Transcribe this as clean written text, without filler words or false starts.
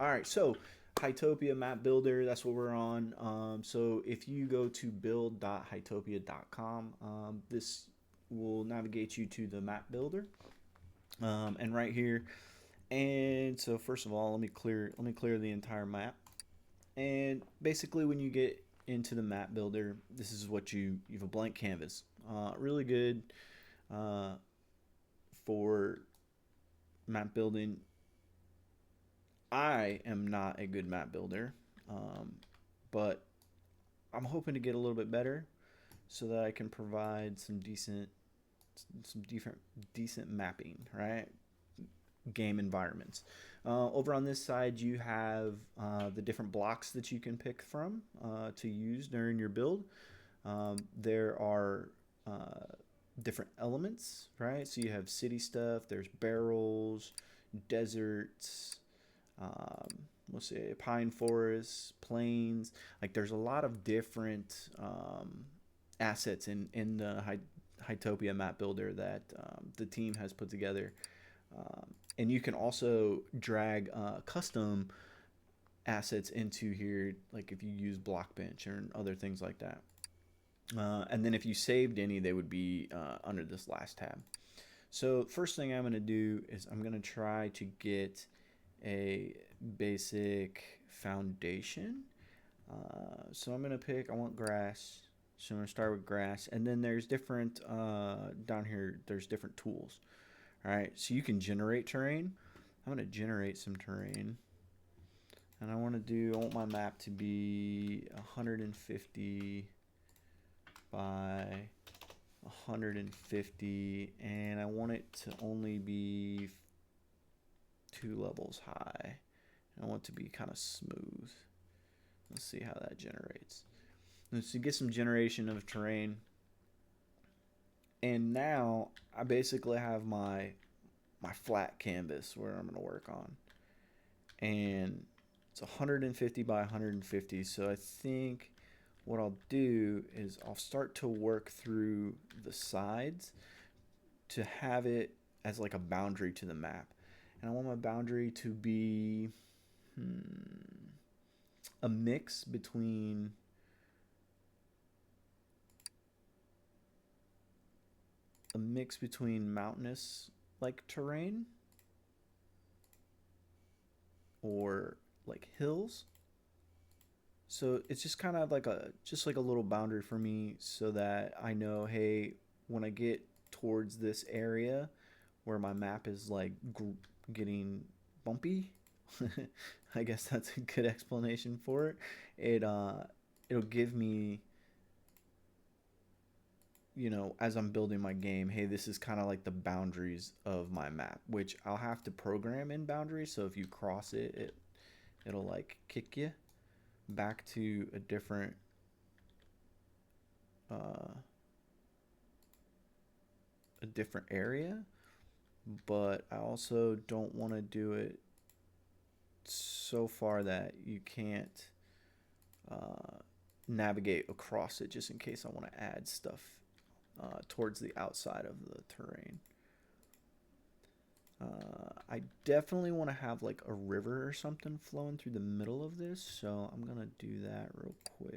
All right, so Hytopia Map Builder, that's what we're on. So if you go to build.hytopia.com, this will navigate you to the map builder. And right here, and so first of all, let me clear the entire map. And basically, when you get into the map builder, this is what you have a blank canvas. Really good uh, for map building. I am not a good map builder, um, but I'm hoping to get a little bit better so that I can provide some decent mapping, right? Game environments. Over on this side, you have the different blocks that you can pick from to use during your build. There are different elements, right? So you have city stuff, there's barrels, deserts, um, we'll say pine forests, plains. Like there's a lot of different assets in the Hytopia map builder that the team has put together. And you can also drag custom assets into here, like if you use Blockbench or other things like that. And then if you saved any, they would be under this last tab. So first thing I'm going to do is I'm going to try to get a basic foundation. So I'm going to pick, I want grass. So I'm going to start with grass. And then there's different, down here, there's different tools. All right, so you can generate terrain. I'm going to generate some terrain. And I want my map to be 150 by 150, and I want it to only be 2 levels high. I want it to be kind of smooth. Let's see how that generates. Let's get some generation of terrain. And now I basically have my flat canvas where I'm going to work on. And it's 150 by 150, so I think what I'll do is I'll start to work through the sides to have it as like a boundary to the map. And I want my boundary to be a mix between mountainous like terrain or like hills. So it's just kind of like a little boundary for me so that I know, hey, when I get towards this area where my map is like getting bumpy, I guess that's a good explanation for it. It'll give me, as I'm building my game, hey, this is kind of like the boundaries of my map, which I'll have to program in boundaries. So if you cross it, it'll like kick you back to uh, a different area. But I also don't want to do it so far that you can't navigate across it, just in case I want to add stuff towards the outside of the terrain. I definitely want to have like a river or something flowing through the middle of this, so I'm gonna do that real quick.